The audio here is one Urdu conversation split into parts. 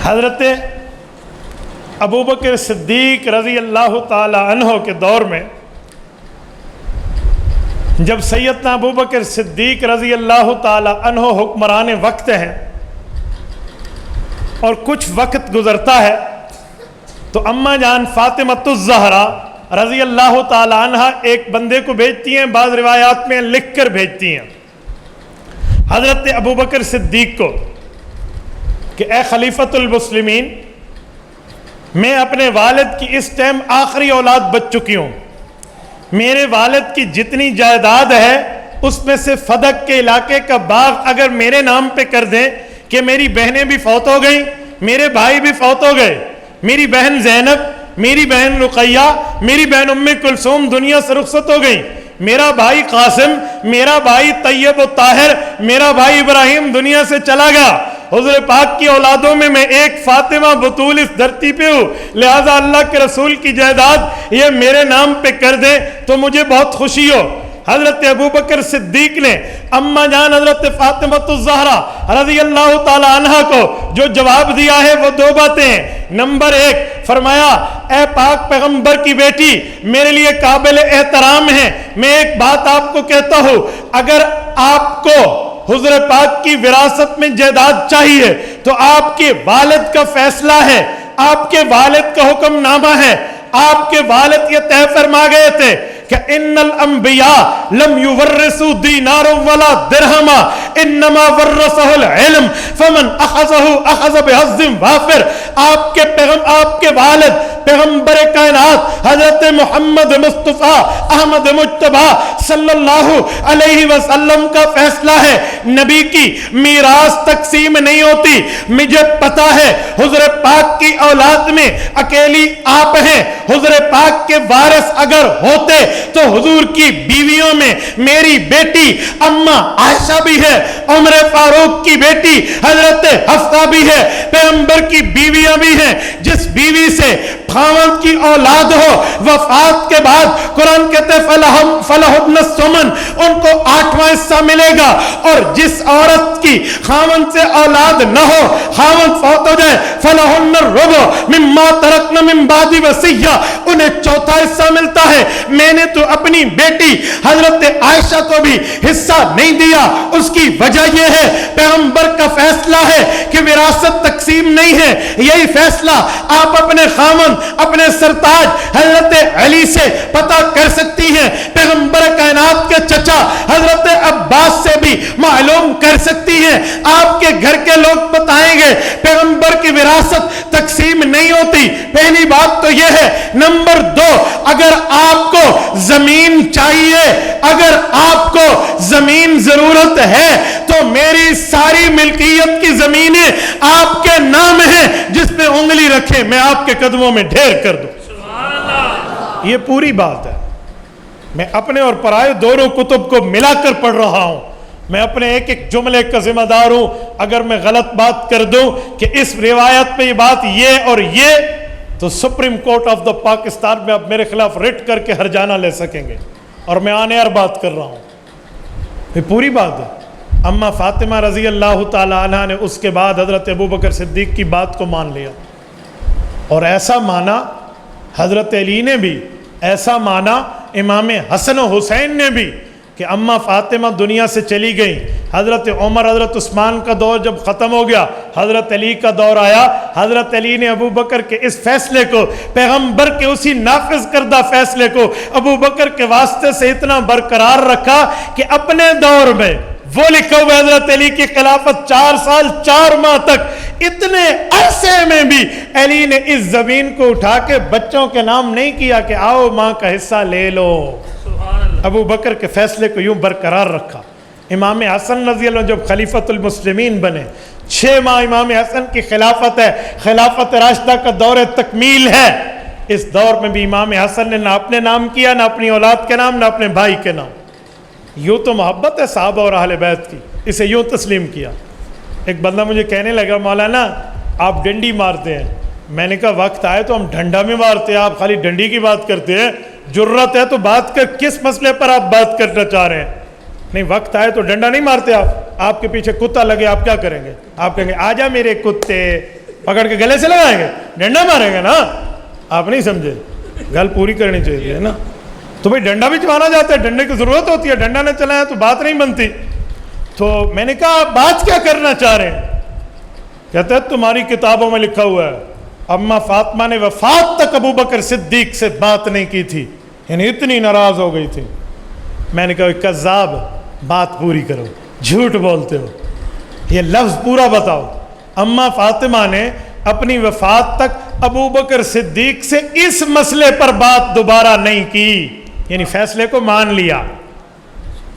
حضرت ابوبکر صدیق رضی اللہ تعالی عنہ کے دور میں جب سیدنا ابوبکر صدیق رضی اللہ تعالی عنہ حکمران وقت ہیں اور کچھ وقت گزرتا ہے تو اماں جان فاطمۃ الزہرا رضی اللہ تعالی عنہ ایک بندے کو بھیجتی ہیں، بعض روایات میں لکھ کر بھیجتی ہیں حضرت ابوبکر صدیق کو کہ اے خلیفۃ المسلمین، میں اپنے والد کی اس ٹائم آخری اولاد بچ چکی ہوں، میرے والد کی جتنی جائیداد ہے اس میں سے فدق کے علاقے کا باغ اگر میرے نام پہ کر دیں کہ میری بہنیں بھی فوت ہو گئیں، میرے بھائی بھی فوت ہو گئے، میری بہن زینب، میری بہن رقیہ، میری بہن ام کلثوم دنیا سے رخصت ہو گئیں، میرا بھائی قاسم، میرا بھائی طیب و طاہر، میرا بھائی ابراہیم دنیا سے چلا گیا، حضور پاک کی اولادوں میں ایک فاطمہ بطول اس دھرتی پہ ہوں، لہذا اللہ کے رسول کی جائیداد یہ میرے نام پہ کر دیں تو مجھے بہت خوشی ہو۔ حضرت ابوبکر صدیق نے اماں جان حضرت فاطمہ الزہرا رضی اللہ تعالی عنہ کو جو جواب دیا ہے وہ دو باتیں ہیں۔ نمبر ایک فرمایا، اے پاک پیغمبر کی بیٹی، میرے لیے قابل احترام ہے، میں ایک بات آپ کو کہتا ہوں، اگر آپ کو حضور پاک کی وراثت میں جائیداد چاہیے تو آپ کے والد کا فیصلہ ہے، آپ کے والد کا حکم نامہ ہے، آپ کے والد یہ طے فرما گئے تھے کہ ان الانبیاء لم یورثوا دینارا ولا درہما انما ورثہ العلم فمن اخذہ اخذ بحظ وافر۔ آپ کے والد پیغمبر کائنات حضرت محمد مصطفیٰ احمد مجتبیٰ صلی اللہ علیہ وسلم کا فیصلہ ہے، نبی کی میراث تقسیم نہیں ہوتی۔ مجھے پتا ہے حضور پاک کی اولاد میں اکیلی آپ ہیں، حضور پاک کے وارث اگر ہوتے تو حضور کی بیویوں میں میری بیٹی اماں عائشہ بھی ہے، عمر فاروق کی بیٹی حضرت حفصہ بھی ہے، پیغمبر کی بیویاں بھی ہیں۔ جس بیوی سے خاوند کی اولاد ہو، وفات کے بعد قرآن کہتے فلہن الثمن، ان کو 8واں حصہ ملے گا، اور جس عورت کی خاوند سے اولاد نہ ہو، خاوند فوت ہو جائے، فلہن الربع مما ترکن من بعد وصیہ، انہیں 4تھا حصہ ملتا ہے۔ میں نے تو اپنی بیٹی حضرت عائشہ کو بھی حصہ نہیں دیا، اس کی وجہ یہ ہے پیغمبر کا فیصلہ ہے کہ وراثت تقسیم نہیں ہے۔ یہی فیصلہ آپ اپنے خاوند، اپنے سرتاج حضرت علی سے پتہ کر سکتی ہیں، پیغمبر کائنات کے چچا حضرت عباس سے بھی معلوم کر سکتی ہیں۔ آپ کے گھر کے لوگ بتائیں گے پیغمبر کی وراثت تقسیم نہیں ہوتی۔ پہلی بات تو یہ ہے۔ نمبر 2، اگر آپ کو زمین چاہیے، اگر آپ کو زمین ضرورت ہے تو میری ساری ملکیت کی زمینیں آپ کے نام ہیں، جس پہ انگلی رکھیں میں آپ کے قدموں میں ڈھیر کر دوں۔ یہ پوری بات ہے، میں اپنے اور پرائے دونوں کتب کو ملا کر پڑھ رہا ہوں، میں اپنے ایک ایک جملے کا ذمہ دار ہوں۔ اگر میں غلط بات کر دوں کہ اس روایت پہ یہ بات یہ اور یہ، تو supreme court of the Pakistan میں اب میرے خلاف رٹ کر کے ہرجانہ لے سکیں گے، اور میں آن ایئر بات کر رہا ہوں، یہ پوری بات ہے۔ اما فاطمہ رضی اللہ تعالی عنہ نے اس کے بعد حضرت ابوبکر صدیق کی بات کو مان لیا، اور ایسا مانا حضرت علی نے بھی، ایسا مانا امام حسن و حسین نے بھی کہ اما فاطمہ دنیا سے چلی گئیں، حضرت عمر حضرت عثمان کا دور جب ختم ہو گیا، حضرت علی کا دور آیا، حضرت علی نے ابوبکر کے اس فیصلے کو، پیغمبر کے اسی نافذ کردہ فیصلے کو ابوبکر کے واسطے سے اتنا برقرار رکھا کہ اپنے دور میں وہ لکھا ہوا حضرت علی کی خلافت 4 سال 4 ماہ تک، اتنے عرصے میں بھی علی نے اس زمین کو اٹھا کے بچوں کے نام نہیں کیا کہ آؤ ماں کا حصہ لے لو۔ ابو بکر کے فیصلے کو یوں برقرار رکھا۔ امام حسن رضی اللہ عنہ جب خلیفۃ المسلمین بنے، 6 ماہ امام حسن کی خلافت ہے، خلافت راشدہ کا دور تکمیل ہے۔ اس دور میں بھی امام حسن نے نہ اپنے نام کیا، نہ اپنی اولاد کے نام، نہ اپنے بھائی کے نام۔ یوں تو محبت ہے صحابہ اور اہل بیت کی، اسے یوں تسلیم کیا۔ ایک بندہ مجھے کہنے لگا، مولانا آپ ڈنڈی مارتے ہیں۔ میں نے کہا وقت آئے تو ہم ڈنڈا میں مارتے ہیں، آپ خالی ڈنڈی کی بات کرتے ہیں، جرت ہے تو بات کر، کس مسئلے پر آپ بات کرنا چاہ رہے ہیں؟ نہیں، وقت آئے تو ڈنڈا نہیں مارتے آپ کے پیچھے کتا لگے آپ کیا کریں گے؟ آپ کہیں گے آجا میرے کتے، پکڑ کے گلے سے لگائیں گے, ڈنڈا ماریں گے نا, آپ نہیں سمجھے, گل پوری کرنی چاہیے نا. تو بھائی ڈنڈا بھی چلانا جاتا ہے, ڈنڈے کی ضرورت ہوتی ہے, ڈنڈا نہ چلایا تو بات نہیں بنتی. تو میں نے کہا بات کیا کرنا چاہ رہے ہیں؟ کہتے ہیں تمہاری کتابوں میں لکھا ہوا ہے اما فاطمہ نے وفات تک ابو بکر صدیق سے بات نہیں کی تھی, یعنی اتنی ناراض ہو گئی تھی. میں نے کہا کذاب, بات پوری کرو, جھوٹ بولتے ہو, یہ لفظ پورا بتاؤ. اما فاطمہ نے اپنی وفات تک ابو بکر صدیق سے اس مسئلے پر بات دوبارہ نہیں کی, یعنی فیصلے کو مان لیا.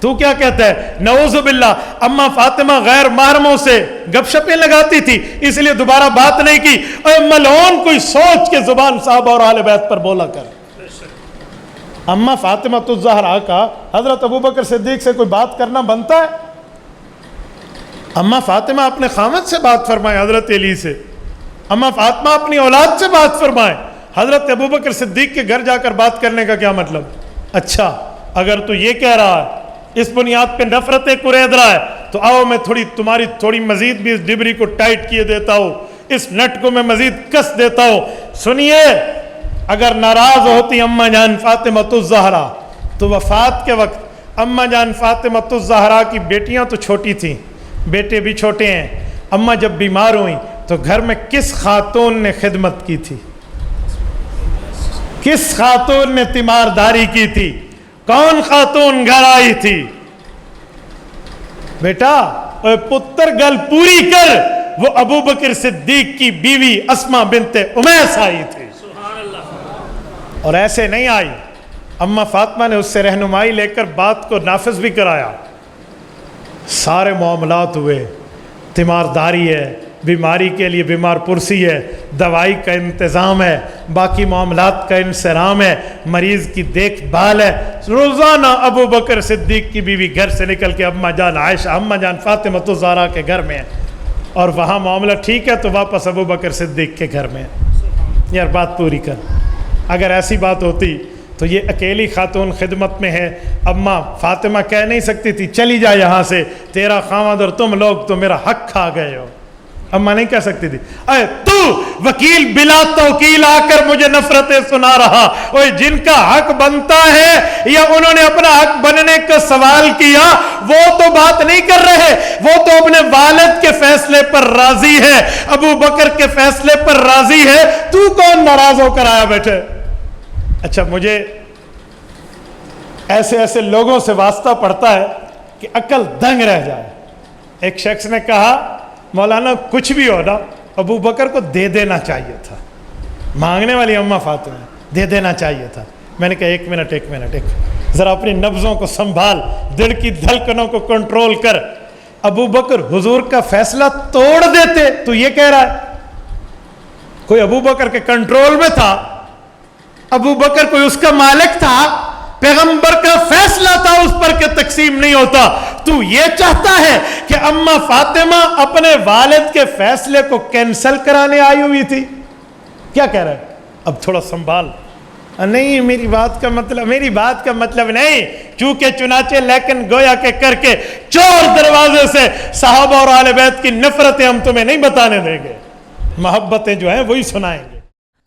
تو کیا کہتا ہے؟ نعوذ باللہ, اما فاطمہ غیر محرموں سے گپ شپیں لگاتی تھی اس لیے دوبارہ بات نہیں کی. اے ملعون, کوئی سوچ کے زبان صحابہ اور اہل بیت پر بولا کر. اما فاطمہ الزہرا کا حضرت ابو بکر صدیق سے کوئی بات کرنا بنتا ہے؟ اما فاطمہ اپنے خامد سے بات فرمائے, حضرت علی سے. اما فاطمہ اپنی اولاد سے بات فرمائے, حضرت ابو بکر صدیق کے گھر جا کر بات کرنے کا کیا مطلب؟ اچھا اگر تو یہ کہہ رہا ہے اس بنیاد پہ نفرت قرید رہا ہے تو آؤ میں تمہاری تھوڑی مزید بھی اس ڈبری کو ٹائٹ کیے دیتا ہوں, اس نٹ کو میں مزید کس دیتا ہوں. سنیے, اگر ناراض ہوتی اماں جان فاطمہ الزہرا تو وفات کے وقت اماں جان فاطمہ الزہرا کی بیٹیاں تو چھوٹی تھیں, بیٹے بھی چھوٹے ہیں. اماں جب بیمار ہوئیں تو گھر میں کس خاتون نے خدمت کی تھی؟ کس خاتون نے تیمارداری کی تھی؟ کون خاتون گھر آئی تھی؟ بیٹا اے پتر گل پوری کر, وہ ابو بکر صدیق کی بیوی اسماء بنت امیس آئی تھی, اور ایسے نہیں آئی. اما فاطمہ نے اس سے رہنمائی لے کر بات کو نافذ بھی کرایا. سارے معاملات ہوئے, تیمارداری ہے, بیماری کے لیے بیمار پرسی ہے, دوائی کا انتظام ہے, باقی معاملات کا انصرام ہے, مریض کی دیکھ بھال ہے. روزانہ ابو بکر صدیق کی بیوی گھر سے نکل کے اماں جان عائشہ, اماں جان فاطمہ الزہرا کے گھر میں ہے, اور وہاں معاملہ ٹھیک ہے تو واپس ابو بکر صدیق کے گھر میں ہے. یار بات پوری کر. اگر ایسی بات ہوتی تو یہ اکیلی خاتون خدمت میں ہے, اماں فاطمہ کہہ نہیں سکتی تھی چلی جا یہاں سے, تیرا خامد اور تم لوگ تو میرا حق کھا گئے ہو. اماں نہیں کہہ سکتی تھی اے تو وکیل بلا توکیل آ کر مجھے نفرتیں سنا رہا, اوے جن کا حق بنتا ہے یا انہوں نے اپنا حق بننے کا سوال کیا وہ تو بات نہیں کر رہے, وہ تو اپنے والد کے فیصلے پر راضی ہے, ابو بکر کے فیصلے پر راضی ہے. تو کون ناراض ہو کر آیا بیٹھے؟ اچھا مجھے ایسے ایسے لوگوں سے واسطہ پڑتا ہے کہ عقل دنگ رہ جائے. ایک شخص نے کہا مولانا کچھ بھی ہو نا ابو بکر کو دے دینا چاہیے تھا. مانگنے والی اماں فاطمہ دے دینا چاہیے تھا. میں نے کہا ایک منٹ ذرا اپنی نبضوں کو سنبھال, دل کی دھڑکنوں کو کنٹرول کر. ابو بکر حضور کا فیصلہ توڑ دیتے, تو یہ کہہ رہا ہے کوئی ابو بکر کے کنٹرول میں تھا؟ ابو بکر کوئی اس کا مالک تھا؟ پیغمبر کا فیصلہ تھا اس پر کہ تقسیم نہیں ہوتا. تو یہ چاہتا ہے کہ اماں فاطمہ اپنے والد کے فیصلے کو کینسل کرانے آئی ہوئی تھی؟ کیا کہہ رہا ہے؟ اب تھوڑا سنبھال. نہیں میری بات کا مطلب نہیں, چونکہ چنانچہ لیکن گویا کہ کر کے چور دروازے سے صحابہ اور اہل بیت کی نفرتیں ہم تمہیں نہیں بتانے دیں گے, محبتیں جو ہیں وہی سنائیں گے.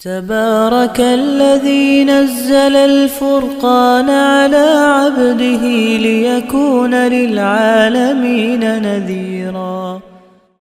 تبارك الذي نزل الفرقان على عبده ليكون للعالمين نذيرا.